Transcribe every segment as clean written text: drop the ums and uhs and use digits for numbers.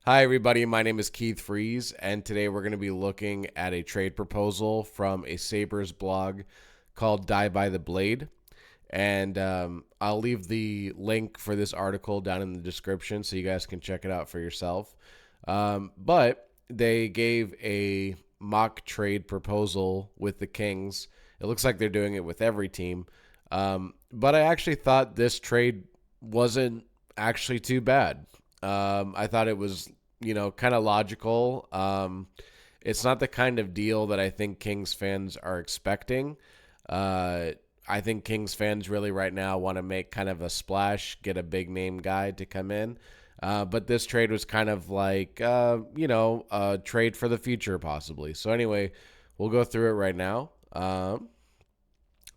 Hi, everybody. My name is Keith Freeze, and today we're going to be looking at a trade proposal from a Sabres blog called Die by the Blade. And I'll leave the link for this article down in the description so you guys can check it out for yourself. But they gave a mock trade proposal with the Kings. It looks like they're doing it with every team. But I actually thought this trade wasn't actually too bad. I thought it was, kind of logical. It's not the kind of deal that I think Kings fans are expecting. I think Kings fans really right now want to make kind of a splash, get a big name guy to come in. But this trade was kind of like, a trade for the future, possibly. So, anyway, we'll go through it right now.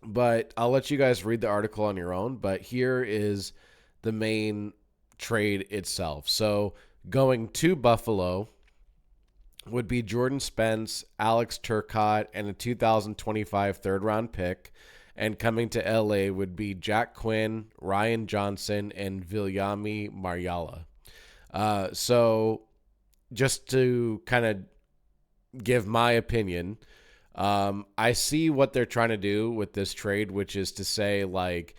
But I'll let you guys read the article on your own. But here is the main trade itself. So going to Buffalo would be Jordan Spence, Alex Turcotte, and a 2025 third round pick. And coming to LA would be Jack Quinn, Ryan Johnson, and Viljami Marjala. So just to kind of give my opinion, I see what they're trying to do with this trade, which is to say, like,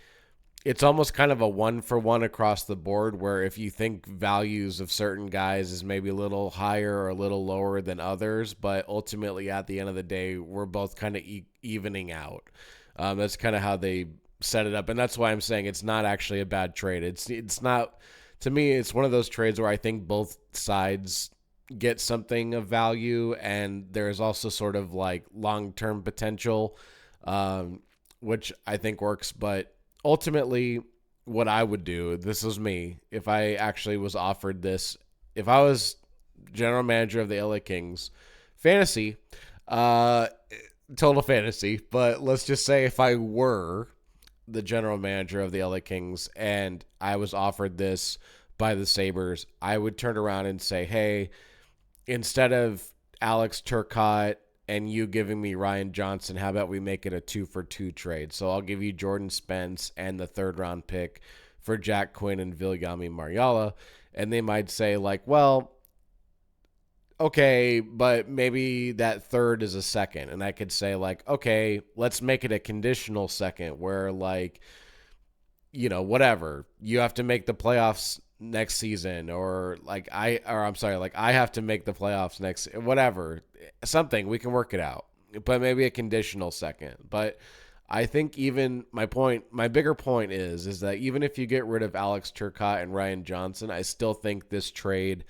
it's almost kind of a one for one across the board where if you think values of certain guys is maybe a little higher or a little lower than others, but ultimately at the end of the day, we're both kind of evening out. That's kind of how they set it up. And that's why I'm saying it's not actually a bad trade. It's not, to me, it's one of those trades where I think both sides get something of value and there's also sort of like long-term potential, which I think works. But ultimately, what I would do, this is me, if I actually was offered this, if I was general manager of the LA Kings, fantasy, total fantasy, but let's just say if I were the general manager of the LA Kings and I was offered this by the Sabres, I would turn around and say, hey, instead of Alex Turcotte and you giving me Ryan Johnson, how about we make it a 2-for-2 trade? So I'll give you Jordan Spence and the third round pick for Jack Quinn and Viljami Marjala. And they might say, like, well, okay, but maybe that third is a second. And I could say, like, okay, let's make it a conditional second where, like, whatever. You have to make the playoffs next season, or I'm sorry, like I have to make the playoffs next, whatever, something, we can work it out, but maybe a conditional second. But I think even my bigger point is that even if you get rid of Alex Turcotte and Ryan Johnson, I still think this trade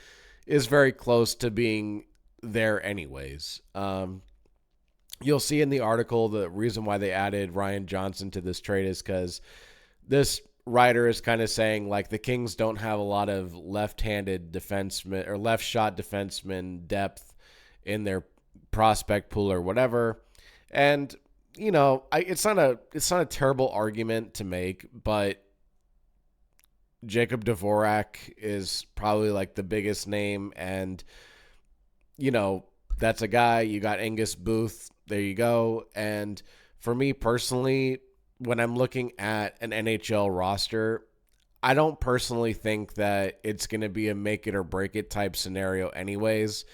is very close to being there anyways. You'll see in the article the reason why they added Ryan Johnson to this trade is because this writer is kind of saying, like, the Kings don't have a lot of left-handed defensemen or left-shot defensemen depth in their prospect pool or whatever. And it's not a terrible argument to make, but Jacob Dvorak is probably like the biggest name, and that's a guy. You got Angus Booth, there you go. And for me personally, when I'm looking at an NHL roster, I don't personally think that it's going to be a make it or break it type scenario anyways.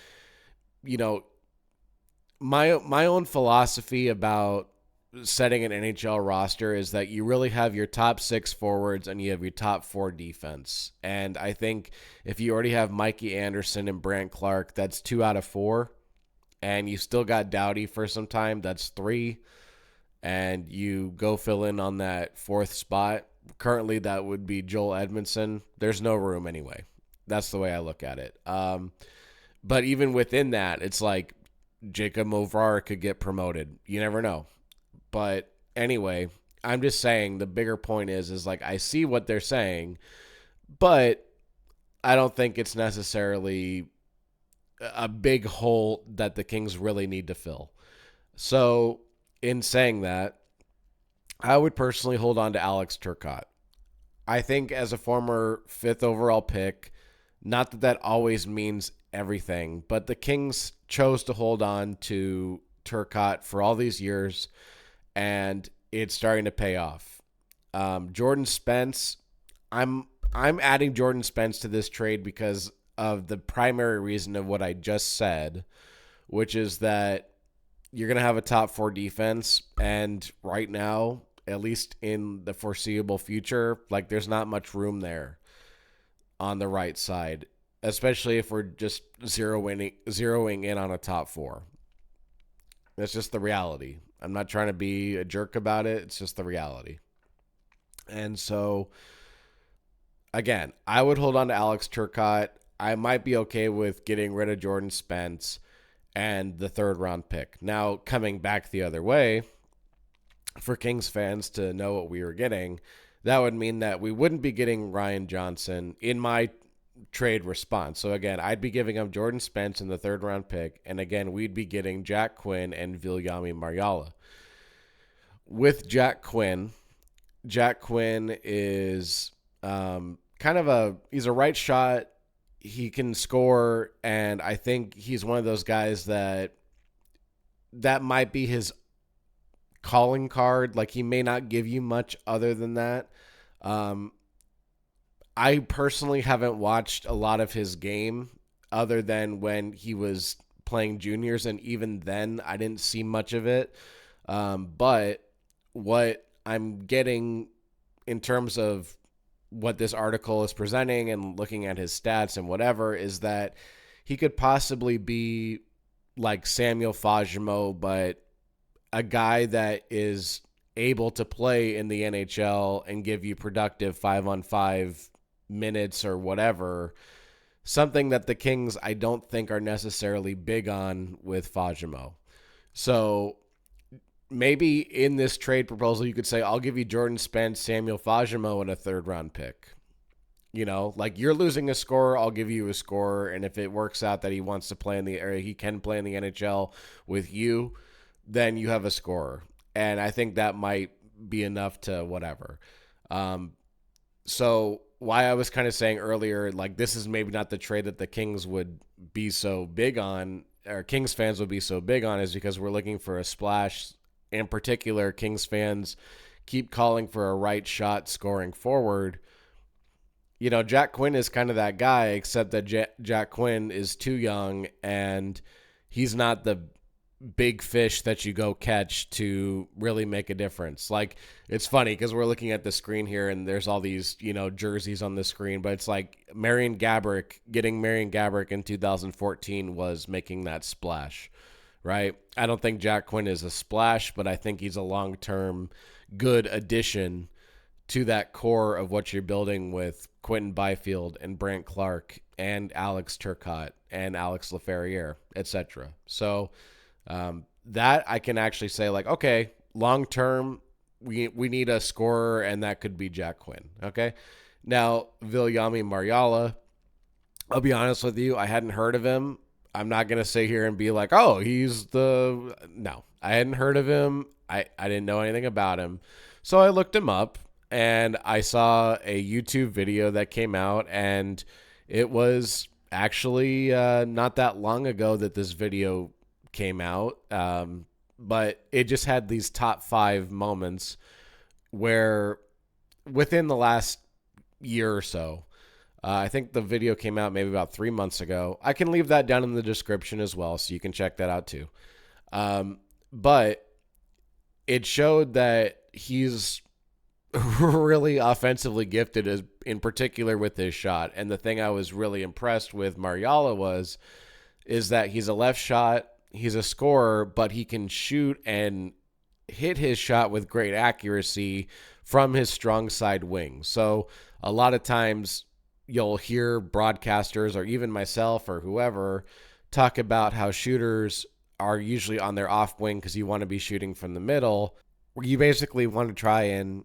My own philosophy about setting an NHL roster is that you really have your top 6 forwards and you have your top 4 defense. And I think if you already have Mikey Anderson and Brant Clark, that's 2 out of 4. And you still got Doughty for some time, that's 3. And you go fill in on that 4th spot. Currently, that would be Joel Edmondson. There's no room anyway. That's the way I look at it. But even within that, it's like Jacob Movar could get promoted. You never know. But anyway, I'm just saying the bigger point is like I see what they're saying, but I don't think it's necessarily a big hole that the Kings really need to fill. So in saying that, I would personally hold on to Alex Turcotte. I think as a former 5th overall pick, not that that always means everything, but the Kings chose to hold on to Turcotte for all these years, and it's starting to pay off. Jordan Spence, I'm adding Jordan Spence to this trade because of the primary reason of what I just said, which is that you're going to have a top four defense. And right now, at least in the foreseeable future, like there's not much room there on the right side, especially if we're just zeroing in on a top four. That's just the reality. I'm not trying to be a jerk about it. It's just the reality. And so, again, I would hold on to Alex Turcotte. I might be okay with getting rid of Jordan Spence and the third round pick. Now, coming back the other way, for Kings fans to know what we were getting, that would mean that we wouldn't be getting Ryan Johnson in my trade response. So again, I'd be giving up Jordan Spence in the third round pick, and again, we'd be getting Jack Quinn and Viljami Marjala. With Jack Quinn is he's a right shot. He can score, and I think he's one of those guys that might be his calling card. Like, he may not give you much other than that. I personally haven't watched a lot of his game other than when he was playing juniors, and even then I didn't see much of it. But what I'm getting in terms of what this article is presenting and looking at his stats and whatever is that he could possibly be like Samuel Fajimo, but a guy that is able to play in the NHL and give you productive 5-on-5 minutes or whatever. Something that the Kings, I don't think, are necessarily big on with Fajimo. So maybe in this trade proposal, you could say, I'll give you Jordan Spence, Samuel Fajimo, and a third round pick. You know, like, you're losing a scorer, I'll give you a scorer. And if it works out that he wants to play he can play in the NHL with you, then you have a scorer. And I think that might be enough to whatever. So why I was kind of saying earlier, like, this is maybe not the trade that the Kings would be so big on, or Kings fans would be so big on, is because we're looking for a splash. In particular, Kings fans keep calling for a right shot scoring forward. You know, Jack Quinn is kind of that guy, except that Jack Quinn is too young, and he's not the big fish that you go catch to really make a difference. Like, it's funny because we're looking at the screen here and there's all these, jerseys on the screen, but it's like getting Marian Gaborik in 2014 was making that splash, right? I don't think Jack Quinn is a splash, but I think he's a long-term good addition to that core of what you're building with Quentin Byfield and Brant Clark and Alex Turcotte and Alex Laferriere, etc. So that I can actually say, like, okay, long term, we need a scorer, and that could be Jack Quinn. Okay, now Viljami Marjala, I'll be honest with you, I hadn't heard of him. I'm not gonna sit here and be like, oh, no, I hadn't heard of him. I didn't know anything about him, so I looked him up, and I saw a YouTube video that came out, and it was actually not that long ago that this video came out, but it just had these top 5 moments where within the last year or so, I think the video came out maybe about 3 months ago. I can leave that down in the description as well, so you can check that out too. But it showed that he's really offensively gifted, in particular with his shot. And the thing I was really impressed with Marjala is that he's a left shot. He's a scorer, but he can shoot and hit his shot with great accuracy from his strong side wing. So a lot of times you'll hear broadcasters or even myself or whoever talk about how shooters are usually on their off wing because you want to be shooting from the middle, where you basically want to try and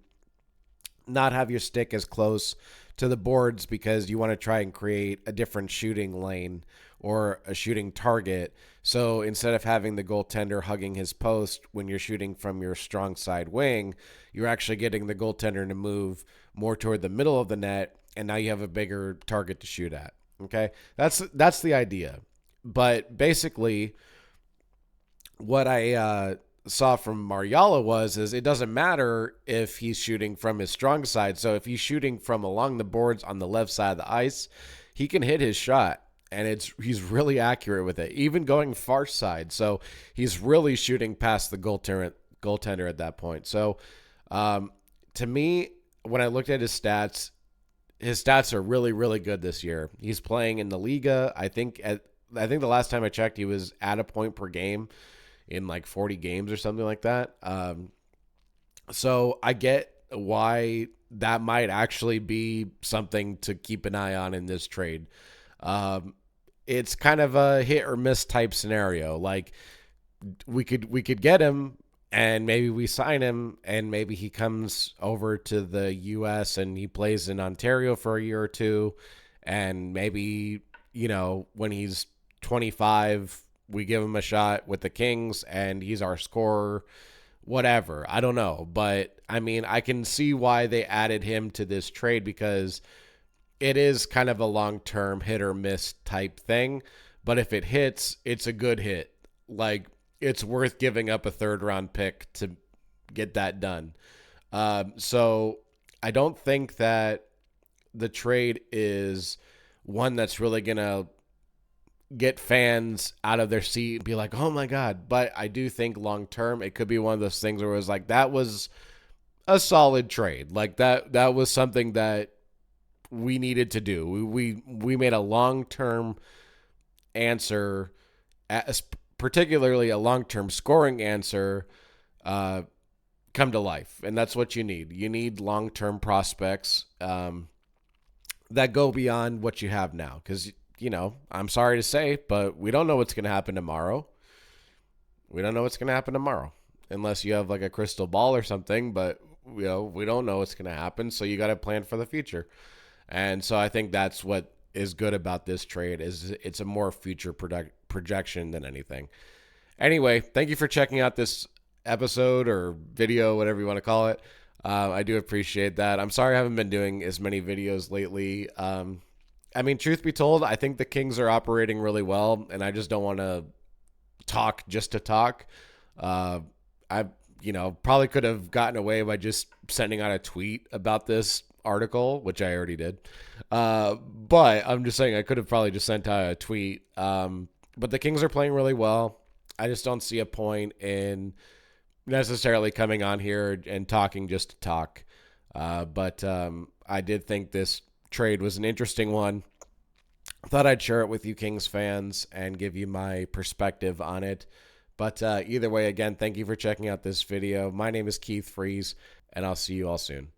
not have your stick as close to the boards because you want to try and create a different shooting lane or a shooting target. So instead of having the goaltender hugging his post when you're shooting from your strong side wing, you're actually getting the goaltender to move more toward the middle of the net, and now you have a bigger target to shoot at. Okay? That's the idea. But basically, what I saw from Marjala is it doesn't matter if he's shooting from his strong side. So if he's shooting from along the boards on the left side of the ice, he can hit his shot, and he's really accurate with it, even going far side. So he's really shooting past the goaltender at that point. So to me, when I looked at his stats are really, really good this year. He's playing in the Liga. I think the last time I checked, he was at a point per game in like 40 games or something like that. So I get why that might actually be something to keep an eye on in this trade. It's kind of a hit or miss type scenario. Like we could get him and maybe we sign him and maybe he comes over to the US and he plays in Ontario for a year or two, and maybe, when he's 25, we give him a shot with the Kings and he's our scorer, whatever. I don't know, but I mean, I can see why they added him to this trade because it is kind of a long-term hit or miss type thing, but if it hits, it's a good hit. Like, it's worth giving up a third-round pick to get that done. So I don't think that the trade is one that's really going to get fans out of their seat and be like, oh my God. But I do think long-term, it could be one of those things where it was like, that was a solid trade. Like that was something that we needed to do. We made a long-term answer, particularly a long-term scoring answer, come to life. And that's what you need. You need long-term prospects that go beyond what you have now. Because, I'm sorry to say, but we don't know what's going to happen tomorrow. We don't know what's going to happen tomorrow unless you have like a crystal ball or something. But, we don't know what's going to happen. So you got to plan for the future. And so I think that's what is good about this trade is it's a more future projection than anything. Anyway, thank you for checking out this episode or video, whatever you want to call it. I do appreciate that. I'm sorry I haven't been doing as many videos lately. I mean, truth be told, I think the Kings are operating really well, and I just don't want to talk just to talk. I, probably could have gotten away by just sending out a tweet about this article, which I already did. But I'm just saying I could have probably just sent out a tweet. But the Kings are playing really well. I just don't see a point in necessarily coming on here and talking just to talk. But I did think this trade was an interesting one. I thought I'd share it with you Kings fans and give you my perspective on it. But either way, again, thank you for checking out this video. My name is Keith Freeze, and I'll see you all soon.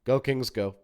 Go Kings, go.